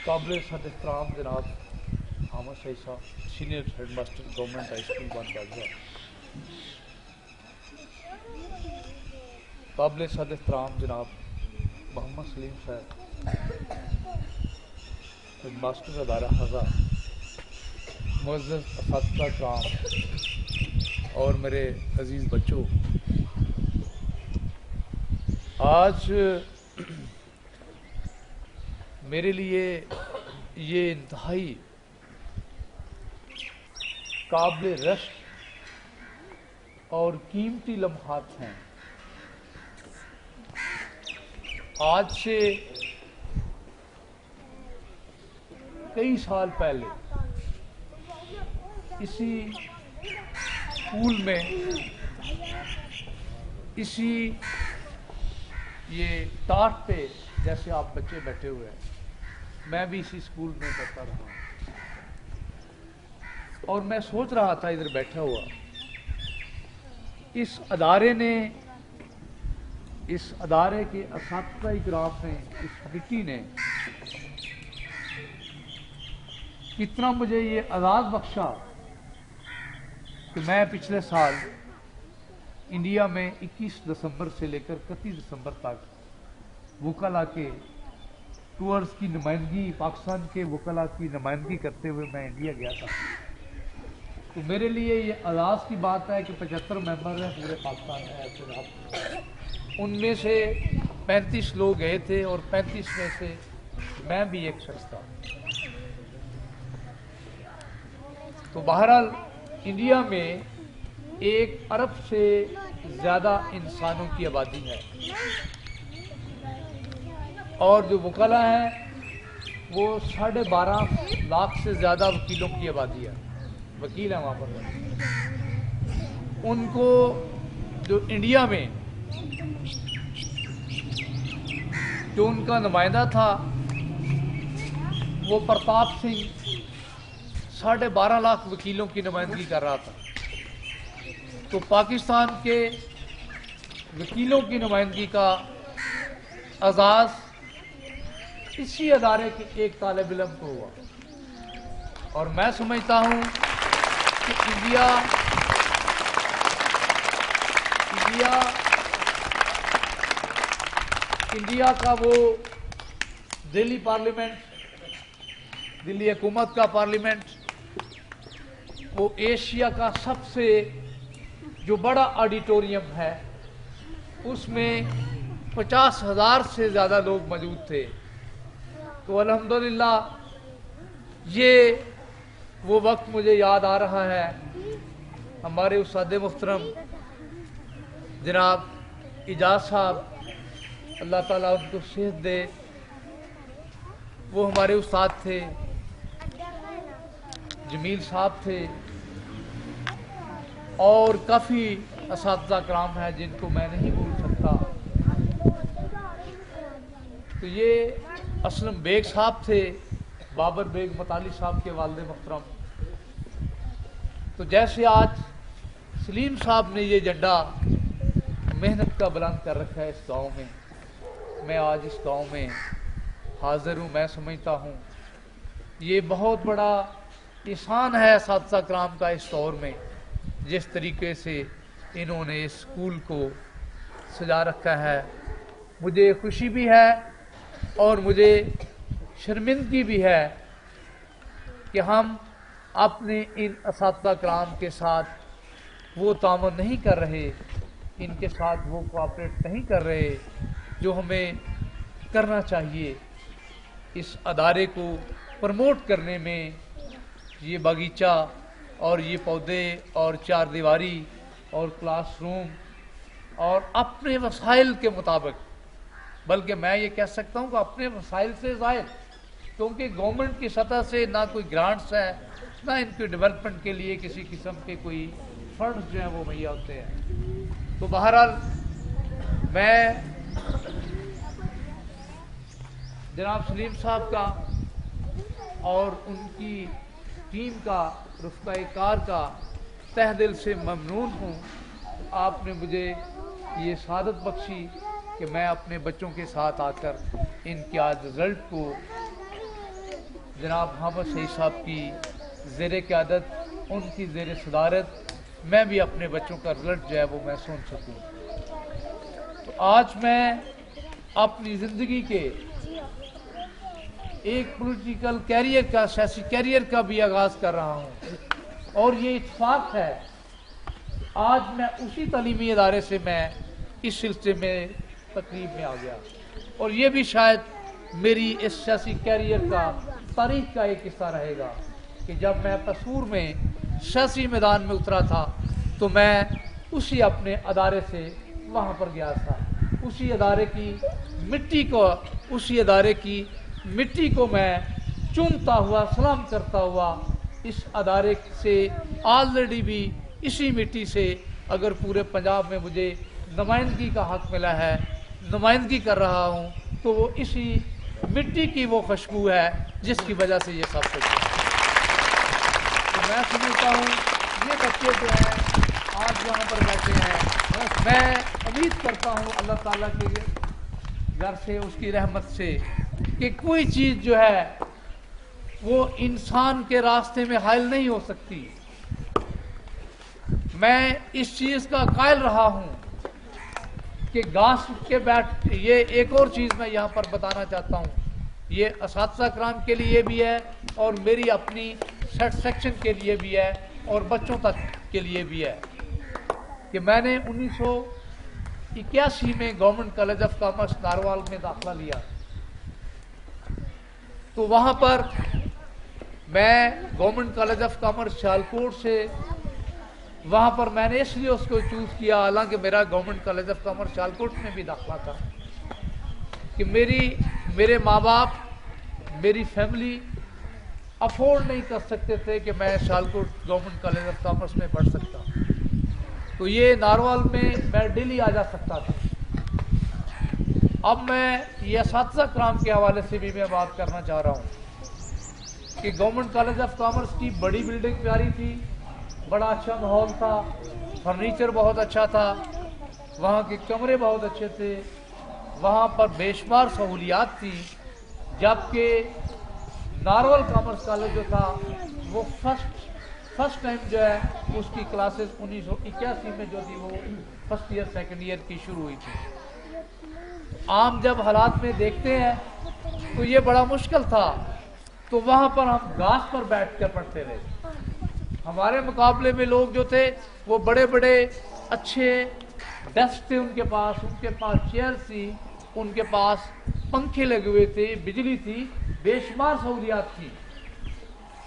काबिल सद एहतराम जनाब Hamid Saeed sahab, senior head master government high school Banbaja. काबिल सद एहतराम जनाब मोहम्मद सलीम साहब, हेड मास्टर अदारा हज़ा, मुअज़्ज़ज़ असातिज़ा कराम और मेरे अजीज़ बच्चों, आज मेरे लिए ये इंतहाई काबिल रश्क और कीमती लम्हात हैं। आज से कई साल पहले इसी स्कूल में, इसी ये टाट पे जैसे आप बच्चे बैठे हुए हैं, मैं भी इसी स्कूल में पढ़ता रहा हूँ। और मैं सोच रहा था इधर बैठा हुआ, इस अदारे ने, इस अदारे के असातिज़ा इकराम ने, इस कमेटी ने कितना मुझे ये आज़ाद बख्शा कि मैं पिछले साल इंडिया में 21 दिसंबर से लेकर 31 दिसंबर तक वकला के टूर्स की नुमाइंदगी, पाकिस्तान के वकला की नुमाइंदगी करते हुए मैं इंडिया गया था। तो मेरे लिए ये एजाज़ की बात है कि 75 मेंबर हैं पूरे पाकिस्तान में ऐसे, उनमें से 35 लोग गए थे और 35 में से मैं भी एक शख्स था। तो बहरहाल इंडिया में 1 अरब से ज़्यादा इंसानों की आबादी है और जो वकला हैं वो 12.5 लाख से ज़्यादा वकीलों की आबादी है, वकील हैं वहाँ पर। उनको जो इंडिया में जो उनका नुमाइंदा था वो प्रताप सिंह 12.5 लाख वकीलों की नुमाइंदगी कर रहा था। तो पाकिस्तान के वकीलों की नुमाइंदगी का आज़ाज़ इसी अदारे के एक तालिब इल्म को हुआ। और मैं समझता हूँ कि इंडिया का वो दिल्ली पार्लियामेंट, दिल्ली हुकूमत का पार्लियामेंट, वो एशिया का सबसे जो बड़ा ऑडिटोरियम है, उसमें 50,000 से ज़्यादा लोग मौजूद थे। तो अल्हम्दुलिल्लाह ये वो वक्त मुझे याद आ रहा है, हमारे उस्ताद मुहतरम जनाब इजाज़ साहब, अल्लाह ताला उनको सेहत दे, वो हमारे उस्ताद थे, जमील साहब थे और काफ़ी असातिज़ा कराम हैं जिनको मैं नहीं भूल सकता। तो ये असलम बेग साहब थे, बाबर बेग मताली साहब के वालिद मोहतरम। तो जैसे आज सलीम साहब ने ये झंडा मेहनत का बुलंद कर रखा है इस गांव में, मैं आज इस गांव में हाजिर हूँ। मैं समझता हूँ ये बहुत बड़ा एहसान है असातिज़ा कराम का इस दौर में, जिस तरीके से इन्होंने इस स्कूल को सजा रखा है। मुझे खुशी भी है और मुझे शर्मिंदगी भी है कि हम अपने इन असातिज़ा कराम के साथ वो तामुन नहीं कर रहे, इनके साथ वो कोऑपरेट नहीं कर रहे जो हमें करना चाहिए। इस अदारे को प्रमोट करने में ये बागीचा और ये पौधे और 4 दीवारी और क्लासरूम और अपने वसाइल के मुताबिक, बल्कि मैं ये कह सकता हूँ कि अपने वसाइल से ज़ायद, क्योंकि गवर्नमेंट की सतह से ना कोई ग्रांट्स है, ना इनके डेवलपमेंट के लिए किसी किस्म के कोई फंड्स जो हैं वो मुहैया होते हैं। तो बहरहाल मैं जनाब सलीम साहब का और उनकी टीम का, रुफ़क़ाए कार का तहे दिल से ममनून हूँ। आपने मुझे ये सादत बख्शी कि मैं अपने बच्चों के साथ आकर इनके आज रिज़ल्ट को जनाब हामिद सईद साहब की ज़ेर क़यादत, उनकी ज़ेर सदारत मैं भी अपने बच्चों का रिजल्ट जो है वो मैं सुन सकूँ। तो आज मैं अपनी ज़िंदगी के एक पॉलिटिकल कैरियर का, सियासी कैरियर का भी आगाज़ कर रहा हूँ, और ये इत्तेफाक है आज मैं उसी तालीमी इदारे से मैं इस सिलसिले में तकरीब में आ गया, और ये भी शायद मेरी इस सियासी कैरियर का तारीख का एक हिस्सा रहेगा कि जब मैं कसूर में सियासी मैदान में उतरा था तो मैं उसी अपने अदारे से वहाँ पर गया था, उसी अदारे की मिट्टी को, उसी अदारे की मिट्टी को मैं चूमता हुआ, सलाम करता हुआ इस अदारे से ऑलरेडी भी इसी मिट्टी से अगर पूरे पंजाब में मुझे नुमाइंदगी का हक मिला है, नुमाइंदगी कर रहा हूँ, तो वो इसी मिट्टी की वो खुशबू है जिसकी वजह से ये सब कुछ है। तो मैं समझता हूँ ये बच्चे जो हैं आज यहाँ पर बैठे हैं, मैं उम्मीद करता हूँ अल्लाह ताला के घर से, उसकी रहमत से, कि कोई चीज़ जो है वो इंसान के रास्ते में हायल नहीं हो सकती। मैं इस चीज़ का कायल रहा हूँ कि घास के बैठ, ये एक और चीज़ मैं यहाँ पर बताना चाहता हूँ, ये असातिज़ा कराम के लिए भी है और मेरी अपनी सेक्शन के लिए भी है और बच्चों तक के लिए भी है, कि मैंने 1981 में government college of commerce narwhal में दाखिला लिया। तो वहाँ पर मैं government college of commerce Sialkot से, वहाँ पर मैंने इसलिए उसको चूज़ किया, हालांकि मेरा government college of commerce Sialkot में भी दाखिला था, कि मेरे माँ बाप, मेरी फैमिली अफोर्ड नहीं कर सकते थे कि मैं Sialkot government college of commerce में पढ़ सकता, तो ये नारवाल में मैं डेली आ जा सकता था। अब मैं ये असातिज़ा कराम के हवाले से भी मैं बात करना चाह रहा हूँ कि गवर्नमेंट कॉलेज ऑफ कॉमर्स की बड़ी बिल्डिंग प्यारी थी, बड़ा अच्छा माहौल था, फर्नीचर बहुत अच्छा था, वहाँ के कमरे बहुत अच्छे थे, वहाँ पर बेशुमार सहूलियात थी, जबकि नारवल कॉमर्स कॉलेज जो था वो फर्स्ट टाइम जो है उसकी क्लासेस 1981 में जो थी वो फर्स्ट ईयर सेकंड ईयर की शुरू हुई थी। आम जब हालात में देखते हैं तो ये बड़ा मुश्किल था, तो वहाँ पर हम घास पर बैठ कर पढ़ते रहे। हमारे मुकाबले में लोग जो थे वो बड़े बड़े अच्छे डेस्क थे, उनके पास चेयर थी, उनके पास पंखे लगे हुए थे, बिजली थी, बेशुमार सहूलियात थी।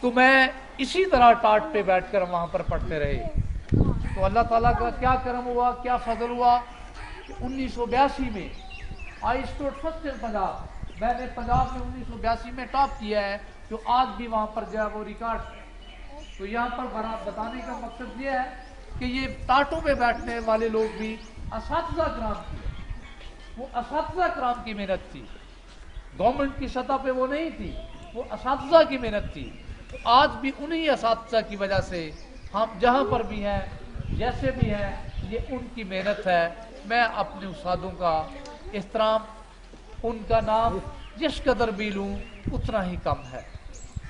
तो मैं इसी तरह टाट पे बैठकर वहाँ पर पढ़ते रहे। तो अल्लाह ताला का क्या करम हुआ, क्या फजल हुआ कि 1982 में I stood first in Punjab, मैंने पंजाब में 1982 में टॉप किया है, जो आज भी वहाँ पर जो है वो रिकॉर्ड। तो यहाँ पर बताने का मकसद ये है कि ये टाटों पे बैठने वाले लोग भी असातिज़ा कराम थी, वो असातिज़ा कराम की मेहनत थी, गवर्नमेंट की सतह पे वो नहीं थी, वो असातिज़ा की मेहनत थी। तो आज भी उन्हीं असातिज़ा की वजह से हम जहाँ पर भी हैं, जैसे भी हैं, ये उनकी मेहनत है। मैं अपने उस्तादों का एहतराम, उनका नाम जिस कदर भी लूँ उतना ही कम है।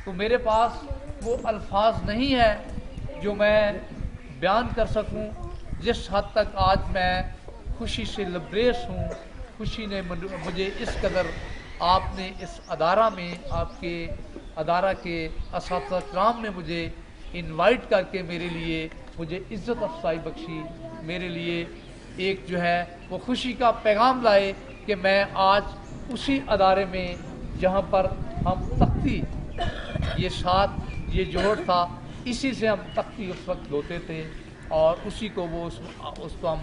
तो मेरे पास वो अल्फाज नहीं है जो मैं बयान कर सकूं जिस हद तक आज मैं खुशी से लबरेज हूँ। खुशी ने मुझे इस कदर, आपने इस अदारा में, आपके अदारा के असातिज़ा कराम ने मुझे इनवाइट करके मेरे लिए मुझे इज़्ज़त अफसाई बख्शी, मेरे लिए एक जो है वो खुशी का पैगाम लाए कि मैं आज उसी अदारे में जहाँ पर हम तख्ती, ये साथ ये जोड़ था, इसी से हम तख्ती उस वक्त धोते थे और उसी को वो उसको हम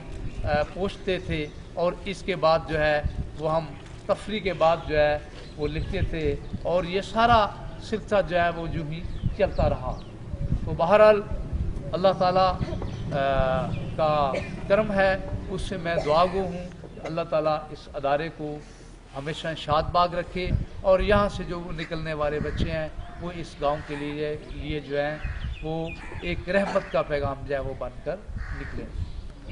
पोंछते थे, और इसके बाद जो है वो हम तफरी के बाद जो है वो लिखते थे, और ये सारा सिलसिला जो है वो यूँ ही चलता रहा। तो बहरहाल अल्लाह ताला का करम है, उससे मैं दुआगो हूँ। अल्लाह ताला इस अदारे को हमेशा शादबाग रखे, और यहाँ से जो निकलने वाले बच्चे हैं वो इस गांव के लिए जो हैं वो एक रहमत का पैगाम जो है वो बनकर निकले।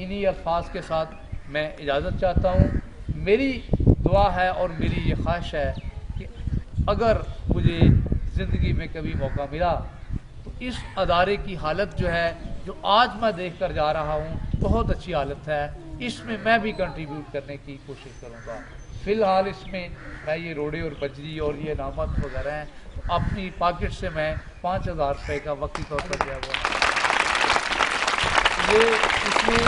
इन्हीं अल्फाज के साथ मैं इजाज़त चाहता हूँ। मेरी दुआ है और मेरी ये ख्वाहिश है कि अगर मुझे ज़िंदगी में कभी मौका मिला तो इस अदारे की हालत जो है, जो आज मैं देख कर जा रहा हूँ, बहुत अच्छी हालत है। इसमें मैं भी कंट्रीब्यूट करने की कोशिश करूँगा। फ़िलहाल इसमें मैं ये रोड़े और बजरी और ये इनामत वगैरह हैं, तो अपनी पॉकेट से मैं 5,000 रुपये का वक्ती तौर पर दिया हुआ ये इसमें